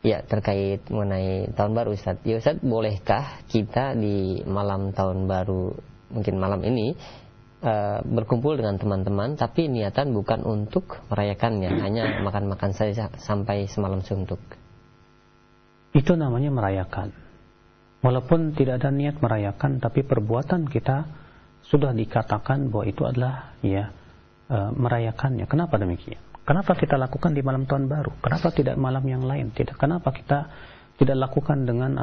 Ya, terkait mengenai tahun baru Ustaz. Ya Ustaz, bolehkah kita di malam tahun baru, mungkin malam ini, berkumpul dengan teman-teman, tapi niatan bukan untuk merayakannya, hanya makan-makan saja sampai semalam suntuk? Itu namanya merayakan. Walaupun tidak ada niat merayakan, tapi perbuatan kita sudah dikatakan bahwa itu adalah merayakannya. Kenapa demikian? Kenapa kita lakukan di malam tahun baru? Kenapa tidak malam yang lain? Kenapa kita tidak lakukan dengan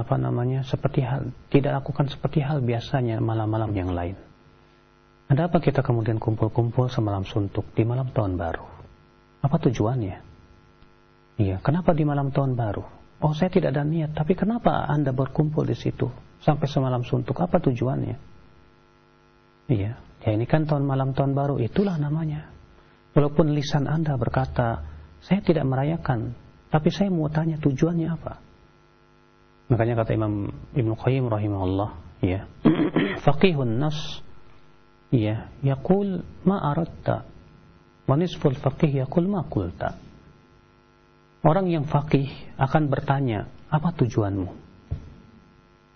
tidak lakukan seperti hal biasanya malam-malam yang lain? Ada apa kita kemudian kumpul-kumpul semalam suntuk di malam tahun baru? Apa tujuannya? Iya, kenapa di malam tahun baru? Oh, saya tidak ada niat, tapi kenapa Anda berkumpul di situ sampai semalam suntuk? Apa tujuannya? Iya, ya ini kan malam tahun baru, itulah namanya. Walaupun lisan Anda berkata, saya tidak merayakan, tapi saya mau tanya tujuannya apa? Makanya kata Imam Ibnu Qayyim rahimahullah, ya, faqihun nas, ya, yaqul ma aradta, wa nisful faqih yaqul ma qulta. Orang yang faqih akan bertanya, apa tujuanmu?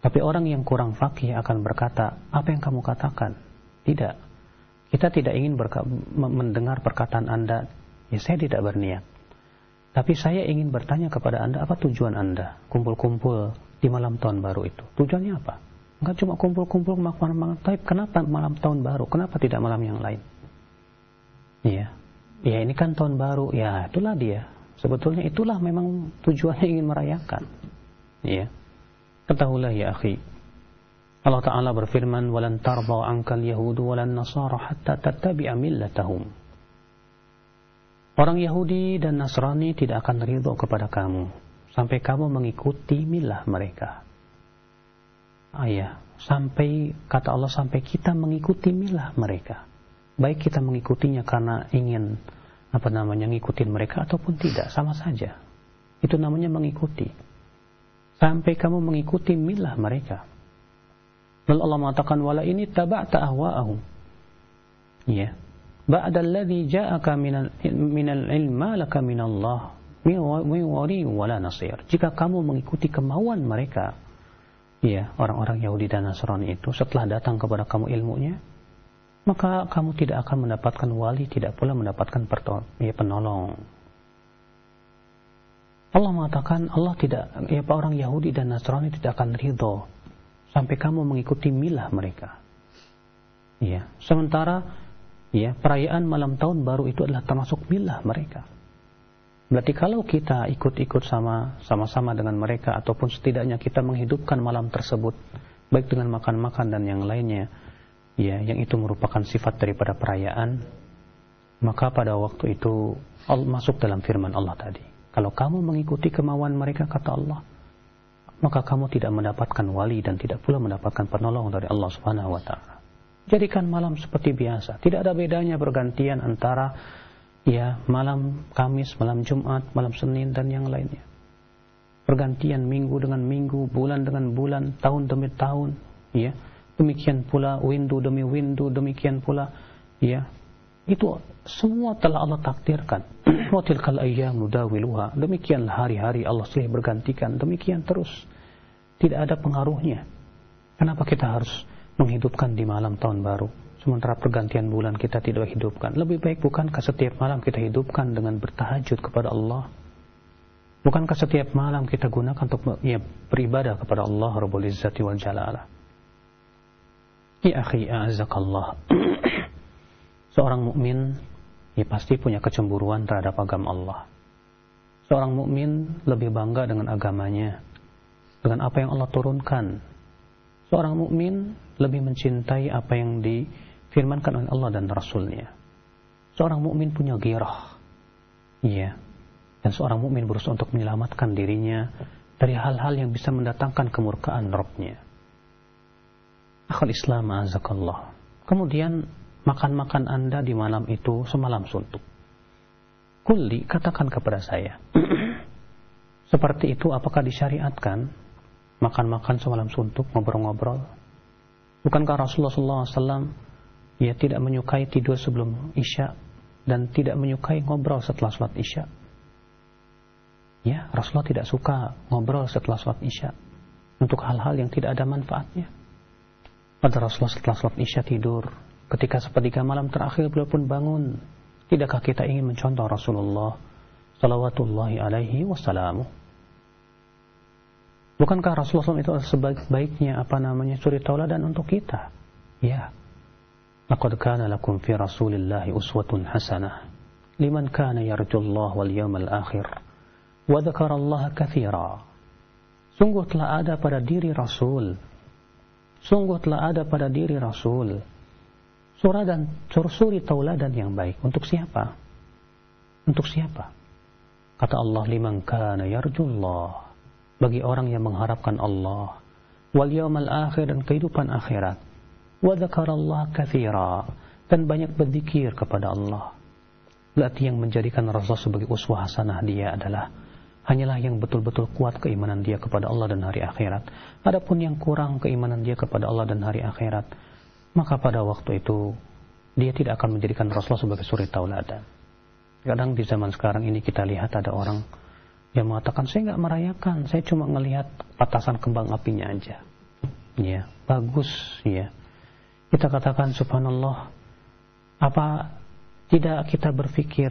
Tapi orang yang kurang faqih akan berkata, apa yang kamu katakan? Tidak. Kita tidak ingin mendengar perkataan Anda, ya saya tidak berniat. Tapi saya ingin bertanya kepada Anda, apa tujuan Anda kumpul-kumpul di malam tahun baru itu? Tujuannya apa? Enggak cuma kumpul-kumpul makan-makan, tapi kenapa malam tahun baru? Kenapa tidak malam yang lain? Iya. Ya ini kan tahun baru, ya itulah dia. Sebetulnya itulah memang tujuannya ingin merayakan. Iya. Ketahuilah ya akhi, Allah Ta'ala berfirman, وَلَنْ تَرْضَوْا عَنْكَ الْيَهُودُ وَلَنْ نَصَارَ حَتَّى تَتَّبِعَ مِلَّتَهُمْ. Orang Yahudi dan Nasrani tidak akan ridho kepada kamu sampai kamu mengikuti milah mereka. Sampai kata Allah, sampai kita mengikuti milah mereka. Baik kita mengikutinya karena ingin ngikutin mereka ataupun tidak, sama saja. Itu namanya mengikuti. Sampai kamu mengikuti milah mereka. Lalu Allah mengatakan, wala ini taba'ta ahwa'ahum. Ya. Ba'da alladhi ja'aka minal ilma laka minallah min wali wala nasir. Jika kamu mengikuti kemauan mereka, ya, orang-orang Yahudi dan Nasrani itu, setelah datang kepada kamu ilmunya, maka kamu tidak akan mendapatkan wali, tidak pula mendapatkan penolong. Allah mengatakan, orang Yahudi dan Nasrani tidak akan ridho sampai kamu mengikuti milah mereka. Ya, sementara perayaan malam tahun baru itu adalah termasuk milah mereka. Berarti kalau kita ikut-ikut sama-sama dengan mereka, ataupun setidaknya kita menghidupkan malam tersebut baik dengan makan-makan dan yang lainnya, ya, yang itu merupakan sifat daripada perayaan, maka pada waktu itu masuk dalam firman Allah tadi. Kalau kamu mengikuti kemauan mereka, kata Allah, maka kamu tidak mendapatkan wali dan tidak pula mendapatkan penolong dari Allah Subhanahu wa Ta'ala. Jadikan malam seperti biasa. Tidak ada bedanya pergantian antara malam Kamis, malam Jumat, malam Senin dan yang lainnya. Pergantian minggu dengan minggu, bulan dengan bulan, tahun demi tahun, ya. Demikian pula windu demi windu, demikian pula, ya. Itu semua telah Allah takdirkan. Wa tilkal ayyam nudawiluha. Demikianlah hari-hari Allah silih bergantikan, demikian terus. Tidak ada pengaruhnya. Kenapa kita harus menghidupkan di malam tahun baru, sementara pergantian bulan kita tidak hidupkan? Lebih baik bukankah setiap malam kita hidupkan dengan bertahajud kepada Allah? Bukankah setiap malam kita gunakan untuk beribadah kepada Allah Rabbul Izzati wal Jalalah? Ya akhi, a'azakallah. Seorang mukmin pasti punya kecemburuan terhadap agama Allah. Seorang mukmin lebih bangga dengan agamanya, dengan apa yang Allah turunkan. Seorang mukmin lebih mencintai apa yang difirmankan oleh Allah dan Rasulnya. Seorang mukmin punya ghirah, dan seorang mukmin berusaha untuk menyelamatkan dirinya dari hal-hal yang bisa mendatangkan kemurkaan Rabbnya. Akhul Islam, azakallah. Kemudian makan-makan Anda di malam itu semalam suntuk. Kulli, katakan kepada saya, seperti itu apakah disyariatkan? Makan-makan semalam suntuk, ngobrol-ngobrol. Bukankah Rasulullah SAW tidak menyukai tidur sebelum Isya dan tidak menyukai ngobrol setelah sholat Isya? Ya, Rasulullah tidak suka ngobrol setelah sholat Isya untuk hal-hal yang tidak ada manfaatnya. Pada Rasulullah setelah sholat Isya tidur, ketika sepertiga malam terakhir beliau pun bangun. Tidakkah kita ingin mencontoh Rasulullah salawatullahi alaihi wasallam? Bukankah Rasulullah SAW itu sebaik-baiknya suri tauladan untuk kita? Ya. Laqad kana lakum fi Rasulillahi uswatun hasanah liman kana yarjullaha wal yawmal akhir wa dzakarallaha katsira. Sungguh telah ada pada diri Rasul. Sungguh telah ada pada diri Rasul suri tauladan yang baik. Untuk siapa? Untuk siapa? Kata Allah, liman kana yarjullah, bagi orang yang mengharapkan Allah, wal yawmal akhir, dan kehidupan akhirat, wa dzakarallaha katsira, dan banyak berzikir kepada Allah. Berarti yang menjadikan Rasul sebagai uswah hasanah dia adalah hanyalah yang betul-betul kuat keimanan dia kepada Allah dan hari akhirat. Adapun yang kurang keimanan dia kepada Allah dan hari akhirat, maka pada waktu itu dia tidak akan menjadikan Rasulullah sebagai suri tauladan. Kadang di zaman sekarang ini kita lihat ada orang yang mengatakan, saya nggak merayakan, saya cuma ngelihat petasan kembang apinya aja. Ya, bagus ya. Kita katakan subhanallah, apa tidak kita berpikir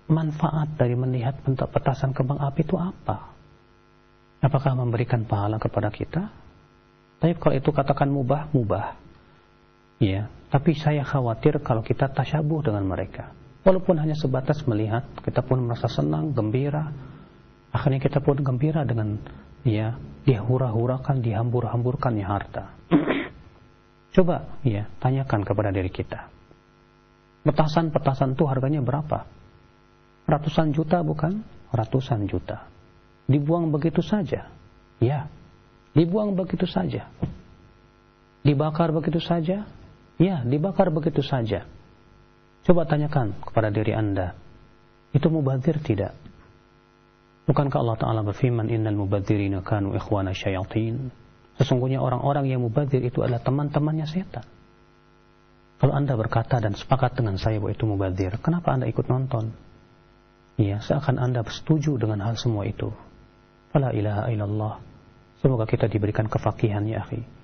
manfaat dari melihat petasan kembang api itu apa? Apakah memberikan pahala kepada kita? Tapi kalau itu katakan mubah. Ya, tapi saya khawatir kalau kita tasyabuh dengan mereka. Walaupun hanya sebatas melihat, kita pun merasa senang, gembira. Akhirnya kita pun gembira dengan ya, dihura-hurakan, dihambur-hamburkannya harta. Coba ya, tanyakan kepada diri kita. Petasan itu harganya berapa? Ratusan juta bukan? Ratusan juta. Dibuang begitu saja. Ya, dibuang begitu saja. Dibakar begitu saja. Ya, dibakar begitu saja. Coba tanyakan kepada diri Anda, itu mubadzir tidak? Bukankah Allah Ta'ala berfirman, innal mubadzirina kanu ikhwana syayatin? Sesungguhnya orang-orang yang mubadzir itu adalah teman-temannya setan. Kalau Anda berkata dan sepakat dengan saya bahwa itu mubadzir, kenapa Anda ikut nonton? Ya, seakan Anda setuju dengan hal semua itu. Fala ilaha illallah. Semoga kita diberikan kefakihan ya akhi.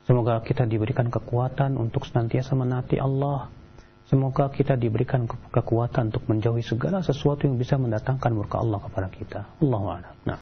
Semoga kita diberikan kekuatan untuk senantiasa menaati Allah. Semoga kita diberikan kekuatan untuk menjauhi segala sesuatu yang bisa mendatangkan murka Allah kepada kita. Allahu a'lam. Nah.